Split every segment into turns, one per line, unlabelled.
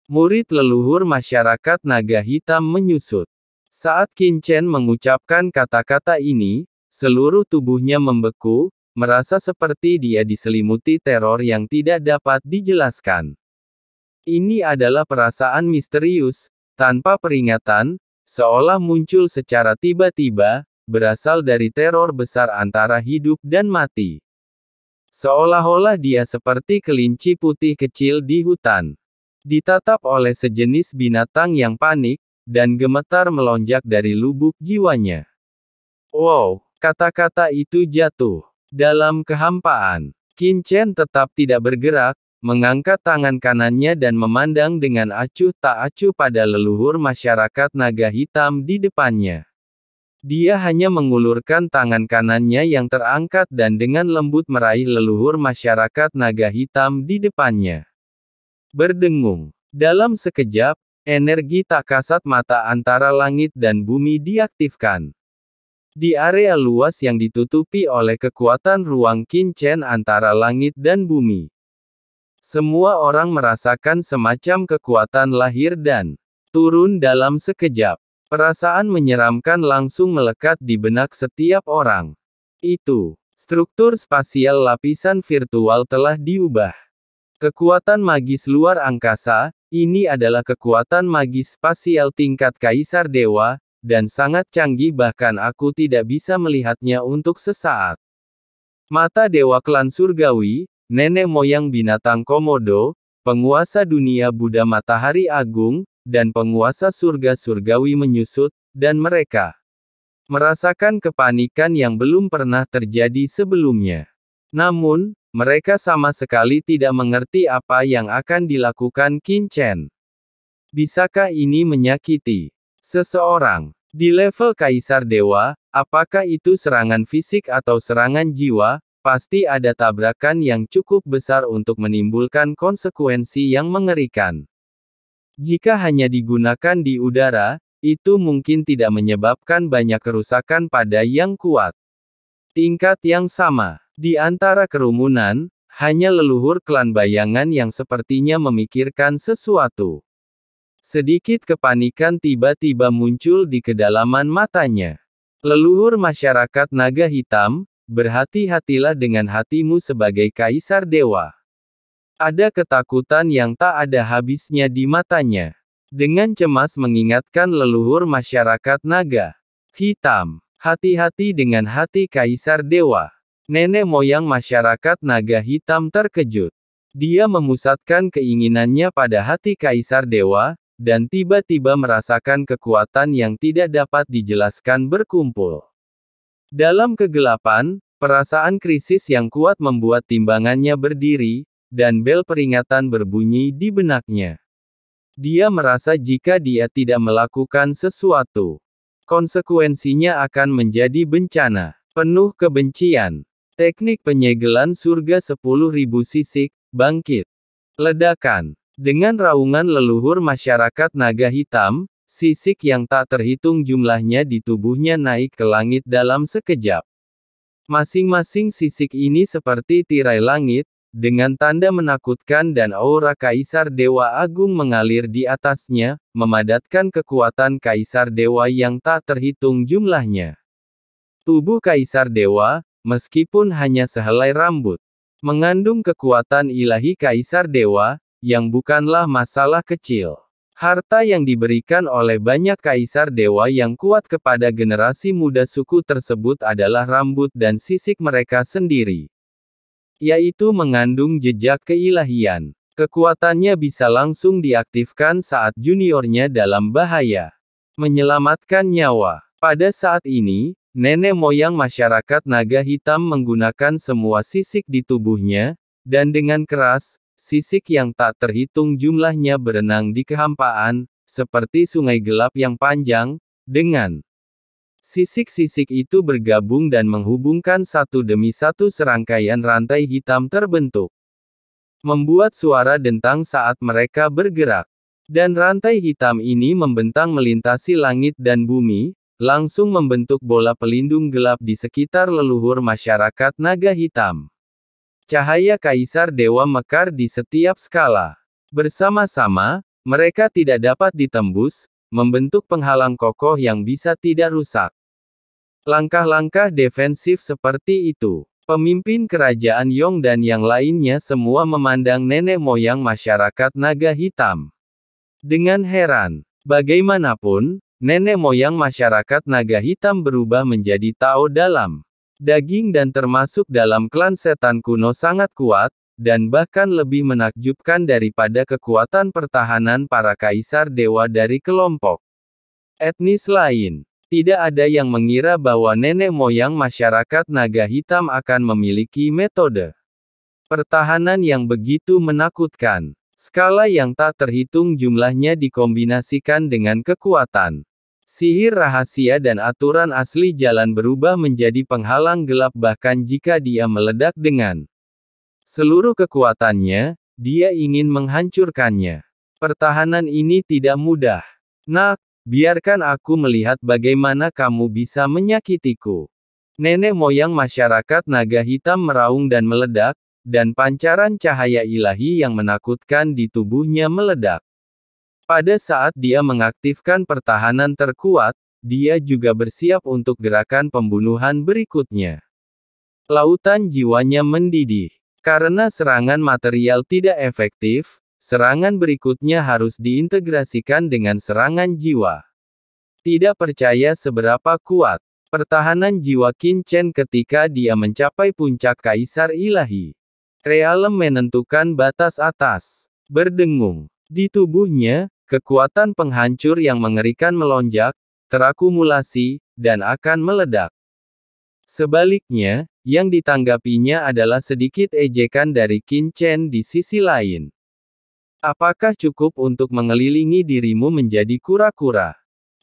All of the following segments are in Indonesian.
Murid leluhur masyarakat naga hitam menyusut. Saat Qin Chen mengucapkan kata-kata ini, seluruh tubuhnya membeku, merasa seperti dia diselimuti teror yang tidak dapat dijelaskan. Ini adalah perasaan misterius, tanpa peringatan, seolah muncul secara tiba-tiba, berasal dari teror besar antara hidup dan mati. Seolah-olah dia seperti kelinci putih kecil di hutan. Ditatap oleh sejenis binatang yang panik, dan gemetar melonjak dari lubuk jiwanya. Wow, kata-kata itu jatuh dalam kehampaan. Qin Chen tetap tidak bergerak, mengangkat tangan kanannya dan memandang dengan acuh tak acuh pada leluhur masyarakat naga hitam di depannya. Dia hanya mengulurkan tangan kanannya yang terangkat dan dengan lembut meraih leluhur masyarakat naga hitam di depannya. Berdengung. Dalam sekejap, energi tak kasat mata antara langit dan bumi diaktifkan. Di area luas yang ditutupi oleh kekuatan ruang Qin Chen antara langit dan bumi. Semua orang merasakan semacam kekuatan lahir dan turun dalam sekejap. Perasaan menyeramkan langsung melekat di benak setiap orang. Struktur spasial lapisan virtual telah diubah. Kekuatan magis luar angkasa, ini adalah kekuatan magis spasial tingkat Kaisar Dewa, dan sangat canggih bahkan aku tidak bisa melihatnya untuk sesaat. Mata Dewa Klan Surgawi, nenek moyang binatang Komodo, penguasa dunia Buddha Matahari Agung, dan penguasa surga surgawi menyusut, dan mereka merasakan kepanikan yang belum pernah terjadi sebelumnya. Namun, mereka sama sekali tidak mengerti apa yang akan dilakukan Qin Chen. Bisakah ini menyakiti seseorang di level Kaisar Dewa? Apakah itu serangan fisik atau serangan jiwa? Pasti ada tabrakan yang cukup besar untuk menimbulkan konsekuensi yang mengerikan. Jika hanya digunakan di udara, itu mungkin tidak menyebabkan banyak kerusakan pada yang kuat. Tingkat yang sama. Di antara kerumunan, hanya leluhur klan bayangan yang sepertinya memikirkan sesuatu. Sedikit kepanikan tiba-tiba muncul di kedalaman matanya. Leluhur masyarakat naga hitam, berhati-hatilah dengan hatimu sebagai Kaisar Dewa. Ada ketakutan yang tak ada habisnya di matanya. Dengan cemas mengingatkan leluhur masyarakat naga hitam. Hati-hati dengan hati Kaisar Dewa. Nenek moyang masyarakat naga hitam terkejut. Dia memusatkan keinginannya pada hati Kaisar Dewa, dan tiba-tiba merasakan kekuatan yang tidak dapat dijelaskan berkumpul. Dalam kegelapan, perasaan krisis yang kuat membuat timbangannya berdiri, dan bel peringatan berbunyi di benaknya. Dia merasa jika dia tidak melakukan sesuatu, konsekuensinya akan menjadi bencana penuh kebencian. Teknik penyegelan surga 10.000 sisik, bangkit. Ledakan. Dengan raungan leluhur masyarakat naga hitam, sisik yang tak terhitung jumlahnya di tubuhnya naik ke langit dalam sekejap. Masing-masing sisik ini seperti tirai langit, dengan tanda menakutkan dan aura Kaisar Dewa Agung mengalir di atasnya, memadatkan kekuatan Kaisar Dewa yang tak terhitung jumlahnya. Tubuh Kaisar Dewa, meskipun hanya sehelai rambut, mengandung kekuatan ilahi Kaisar Dewa, yang bukanlah masalah kecil. Harta yang diberikan oleh banyak Kaisar Dewa yang kuat kepada generasi muda suku tersebut adalah rambut dan sisik mereka sendiri. Yaitu mengandung jejak keilahian. Kekuatannya bisa langsung diaktifkan saat juniornya dalam bahaya. Menyelamatkan nyawa. Pada saat ini, nenek moyang masyarakat naga hitam menggunakan semua sisik di tubuhnya, dan dengan keras, sisik yang tak terhitung jumlahnya berenang di kehampaan, seperti sungai gelap yang panjang, dengan sisik-sisik itu bergabung dan menghubungkan satu demi satu serangkaian rantai hitam terbentuk. Membuat suara dentang saat mereka bergerak. Dan rantai hitam ini membentang melintasi langit dan bumi, langsung membentuk bola pelindung gelap di sekitar leluhur masyarakat naga hitam. Cahaya Kaisar Dewa mekar di setiap skala. Bersama-sama, Mereka tidak dapat ditembus, membentuk penghalang kokoh yang bisa tidak rusak. Langkah-langkah defensif seperti itu. Pemimpin kerajaan Yong dan yang lainnya semua memandang nenek moyang masyarakat naga hitam dengan heran. Bagaimanapun, nenek moyang masyarakat naga hitam berubah menjadi Tao dalam daging dan termasuk dalam klan setan kuno sangat kuat, dan bahkan lebih menakjubkan daripada kekuatan pertahanan para kaisar dewa dari kelompok etnis lain. Tidak ada yang mengira bahwa nenek moyang masyarakat naga hitam akan memiliki metode pertahanan yang begitu menakutkan. Skala yang tak terhitung jumlahnya dikombinasikan dengan kekuatan sihir rahasia dan aturan asli jalan berubah menjadi penghalang gelap bahkan jika dia meledak dengan seluruh kekuatannya, dia ingin menghancurkannya. Pertahanan ini tidak mudah. Nak, biarkan aku melihat bagaimana kamu bisa menyakitiku. Nenek moyang masyarakat naga hitam meraung dan meledak, dan pancaran cahaya ilahi yang menakutkan di tubuhnya meledak. Pada saat dia mengaktifkan pertahanan terkuat, dia juga bersiap untuk gerakan pembunuhan berikutnya. Lautan jiwanya mendidih. Karena serangan material tidak efektif, serangan berikutnya harus diintegrasikan dengan serangan jiwa. Tidak percaya seberapa kuat pertahanan jiwa Qin Chen ketika dia mencapai puncak kaisar ilahi. Realem menentukan batas atas. Berdengung. Di tubuhnya, kekuatan penghancur yang mengerikan melonjak, terakumulasi, dan akan meledak. Sebaliknya, yang ditanggapinya adalah sedikit ejekan dari Qin Chen di sisi lain. Apakah cukup untuk mengelilingi dirimu menjadi kura-kura?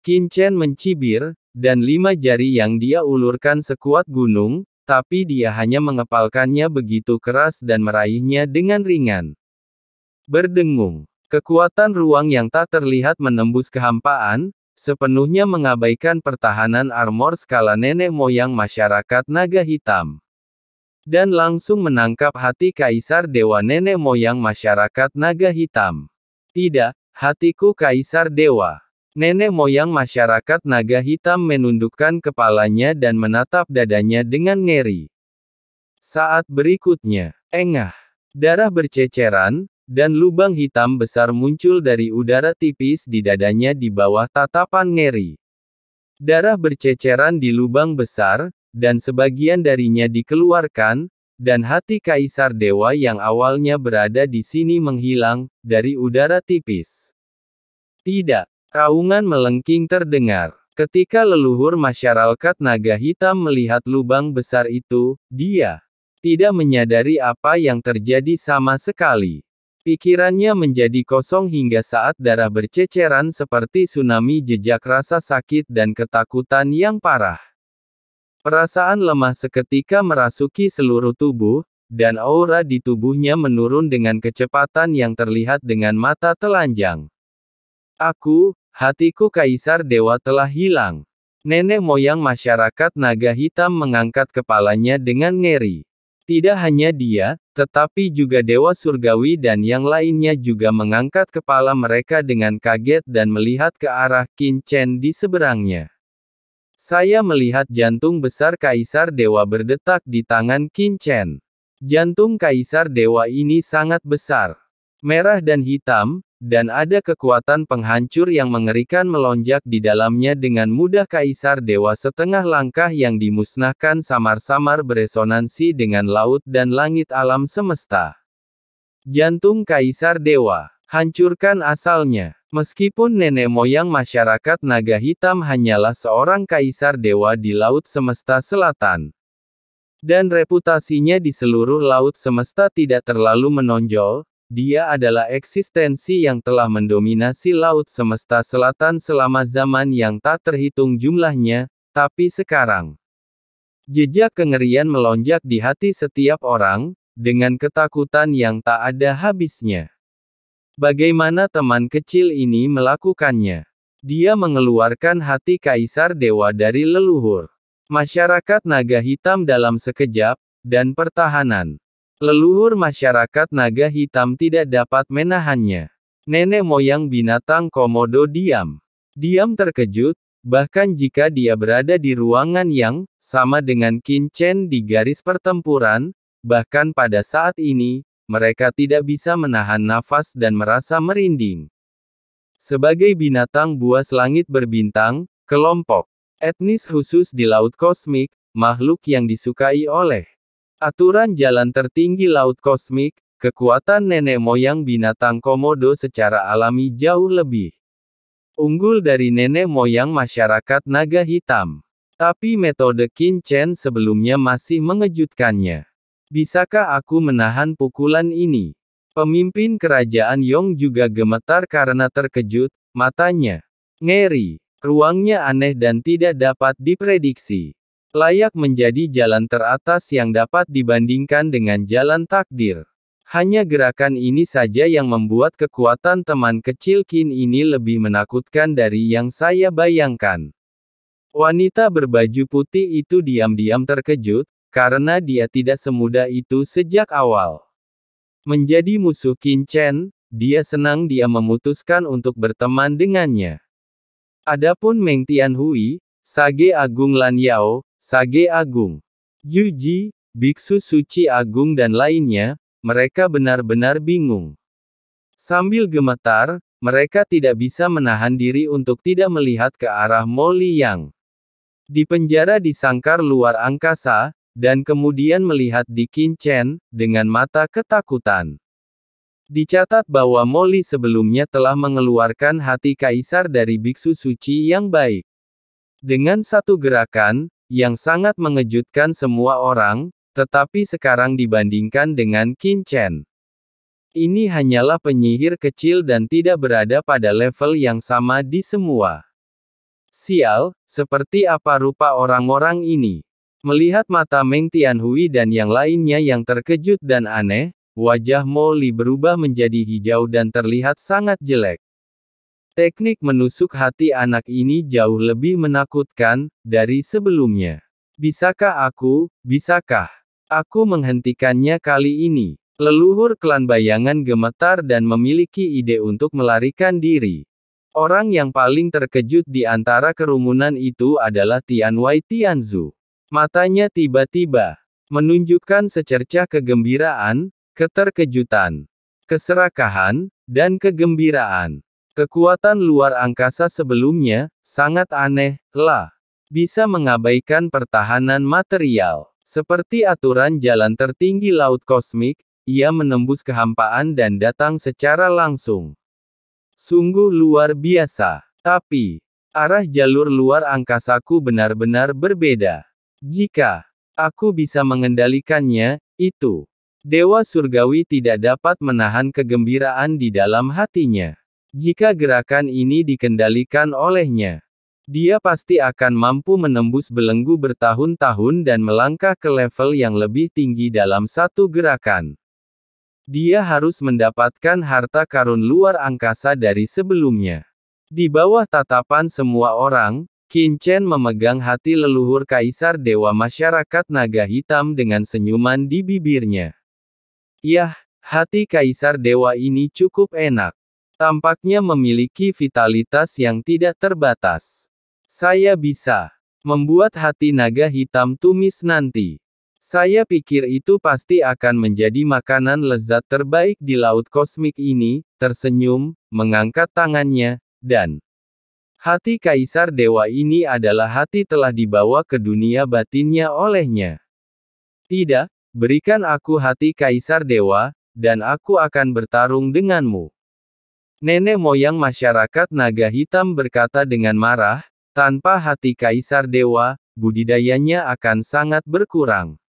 Qin Chen mencibir, dan 5 jari yang dia ulurkan sekuat gunung, tapi dia hanya mengepalkannya begitu keras dan meraihnya dengan ringan. Berdengung. Kekuatan ruang yang tak terlihat menembus kehampaan, sepenuhnya mengabaikan pertahanan armor skala nenek moyang masyarakat naga hitam. Dan langsung menangkap hati kaisar dewa nenek moyang masyarakat naga hitam. Tidak, hatiku kaisar dewa. Nenek moyang masyarakat naga hitam menundukkan kepalanya dan menatap dadanya dengan ngeri. Saat berikutnya, engah. Darah berceceran, dan lubang hitam besar muncul dari udara tipis di dadanya di bawah tatapan ngeri. Darah berceceran di lubang besar, dan sebagian darinya dikeluarkan, dan hati kaisar dewa yang awalnya berada di sini menghilang, dari udara tipis. Tidak. Raungan melengking terdengar. Ketika leluhur masyarakat naga hitam melihat lubang besar itu, dia tidak menyadari apa yang terjadi sama sekali. Pikirannya menjadi kosong hingga saat darah berceceran seperti tsunami jejak rasa sakit dan ketakutan yang parah. Perasaan lemah seketika merasuki seluruh tubuh, dan aura di tubuhnya menurun dengan kecepatan yang terlihat dengan mata telanjang. Hatiku kaisar dewa telah hilang. Nenek moyang masyarakat naga hitam mengangkat kepalanya dengan ngeri. Tidak hanya dia, tetapi juga dewa surgawi dan yang lainnya juga mengangkat kepala mereka dengan kaget dan melihat ke arah Qin Chen di seberangnya. Saya melihat jantung besar kaisar dewa berdetak di tangan Qin Chen. Jantung kaisar dewa ini sangat besar. Merah dan hitam, dan ada kekuatan penghancur yang mengerikan melonjak di dalamnya dengan mudah kaisar dewa setengah langkah yang dimusnahkan samar-samar beresonansi dengan laut dan langit alam semesta. Jantung kaisar dewa. Hancurkan asalnya. Meskipun nenek moyang masyarakat naga hitam hanyalah seorang kaisar dewa di laut semesta selatan. Dan reputasinya di seluruh laut semesta tidak terlalu menonjol. Dia adalah eksistensi yang telah mendominasi laut semesta selatan selama zaman yang tak terhitung jumlahnya, tapi sekarang, jejak kengerian melonjak di hati setiap orang, dengan ketakutan yang tak ada habisnya. Bagaimana teman kecil ini melakukannya? Dia mengeluarkan hati kaisar dewa dari leluhur masyarakat naga hitam dalam sekejap, dan pertahanan. Leluhur masyarakat naga hitam tidak dapat menahannya. Nenek moyang binatang Komodo diam. Diam terkejut, bahkan jika dia berada di ruangan yang sama dengan Qin Chen di garis pertempuran, bahkan pada saat ini, mereka tidak bisa menahan nafas dan merasa merinding. Sebagai binatang buas langit berbintang, kelompok etnis khusus di Laut Kosmik, makhluk yang disukai oleh aturan jalan tertinggi Laut Kosmik, kekuatan nenek moyang binatang Komodo secara alami jauh lebih unggul dari nenek moyang masyarakat naga hitam. Tapi metode Qin Chen sebelumnya masih mengejutkannya. Bisakah aku menahan pukulan ini? Pemimpin kerajaan Yong juga gemetar karena terkejut, matanya ngeri. Ruangnya aneh dan tidak dapat diprediksi. Layak menjadi jalan teratas yang dapat dibandingkan dengan jalan takdir. Hanya gerakan ini saja yang membuat kekuatan teman kecil Qin ini lebih menakutkan dari yang saya bayangkan. Wanita berbaju putih itu diam-diam terkejut, karena dia tidak semudah itu sejak awal. Menjadi musuh Qin Chen, dia senang dia memutuskan untuk berteman dengannya. Adapun Meng Tianhui, Sage Agung Lan Yao, Sage Agung, Yu Ji, Biksu Suci Agung dan lainnya, mereka benar-benar bingung. Sambil gemetar, mereka tidak bisa menahan diri untuk tidak melihat ke arah Mo Liyang. Di penjara di sangkar luar angkasa, dan kemudian melihat di Qin Chen, dengan mata ketakutan. Dicatat bahwa Mo Li sebelumnya telah mengeluarkan hati kaisar dari biksu suci yang baik. Dengan satu gerakan, yang sangat mengejutkan semua orang, tetapi sekarang dibandingkan dengan Qin Chen. Ini hanyalah penyihir kecil dan tidak berada pada level yang sama di semua. Sial, seperti apa rupa orang-orang ini? Melihat mata Meng Tianhui dan yang lainnya yang terkejut dan aneh, wajah Mo Li berubah menjadi hijau dan terlihat sangat jelek. Teknik menusuk hati anak ini jauh lebih menakutkan dari sebelumnya. Bisakah aku menghentikannya kali ini? Leluhur klan bayangan gemetar dan memiliki ide untuk melarikan diri. Orang yang paling terkejut di antara kerumunan itu adalah Tianwei Tianzu. Matanya tiba-tiba menunjukkan secercah kegembiraan, keterkejutan, keserakahan, dan kegembiraan. Kekuatan luar angkasa sebelumnya sangat aneh, bisa mengabaikan pertahanan material. Seperti aturan jalan tertinggi Laut Kosmik, ia menembus kehampaan dan datang secara langsung. Sungguh luar biasa. Tapi, arah jalur luar angkasaku benar-benar berbeda. Jika aku bisa mengendalikannya, itu Dewa Surgawi tidak dapat menahan kegembiraan di dalam hatinya. Jika gerakan ini dikendalikan olehnya, dia pasti akan mampu menembus belenggu bertahun-tahun dan melangkah ke level yang lebih tinggi dalam satu gerakan. Dia harus mendapatkan harta karun luar angkasa dari sebelumnya. Di bawah tatapan semua orang, Qin Chen memegang hati leluhur Kaisar Dewa Masyarakat Naga Hitam dengan senyuman di bibirnya. Yah, hati Kaisar Dewa ini cukup enak. Tampaknya memiliki vitalitas yang tidak terbatas. Saya bisa membuat hati naga hitam tumis nanti. Saya pikir itu pasti akan menjadi makanan lezat terbaik di Laut Kosmik ini, tersenyum, mengangkat tangannya, dan hati Kaisar Dewa ini adalah hati telah dibawa ke dunia batinnya olehnya. Tidak, berikan aku hati Kaisar Dewa, dan aku akan bertarung denganmu. Nenek moyang masyarakat naga hitam berkata dengan marah, tanpa hati Kaisar Dewa, budidayanya akan sangat berkurang.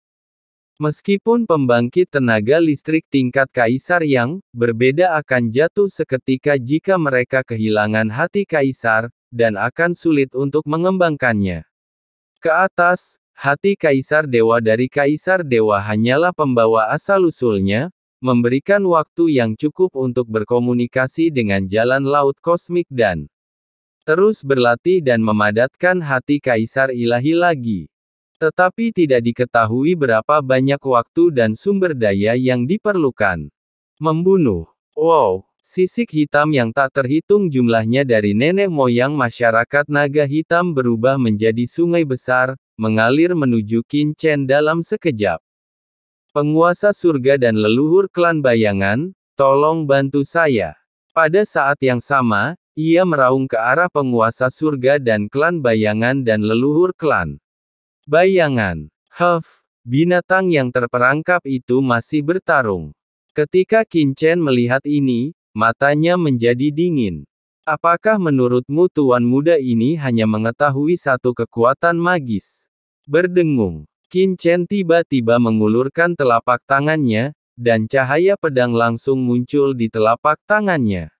Meskipun pembangkit tenaga listrik tingkat Kaisar yang berbeda akan jatuh seketika jika mereka kehilangan hati Kaisar, dan akan sulit untuk mengembangkannya. Ke atas, hati Kaisar Dewa dari Kaisar Dewa hanyalah pembawa asal-usulnya, memberikan waktu yang cukup untuk berkomunikasi dengan jalan Laut Kosmik dan terus berlatih dan memadatkan hati Kaisar Ilahi lagi. Tetapi tidak diketahui berapa banyak waktu dan sumber daya yang diperlukan. Membunuh. Wow, Sisik hitam yang tak terhitung jumlahnya dari nenek moyang masyarakat naga hitam berubah menjadi sungai besar, mengalir menuju Qin Chen dalam sekejap. Penguasa surga dan leluhur klan bayangan, tolong bantu saya. Pada saat yang sama, ia meraung ke arah penguasa surga dan klan bayangan dan leluhur klan bayangan. Binatang yang terperangkap itu masih bertarung. Ketika Qin Chen melihat ini, matanya menjadi dingin. Apakah menurutmu tuan muda ini hanya mengetahui satu kekuatan magis? Berdengung. Qin Chen tiba-tiba mengulurkan telapak tangannya, dan cahaya pedang langsung muncul di telapak tangannya.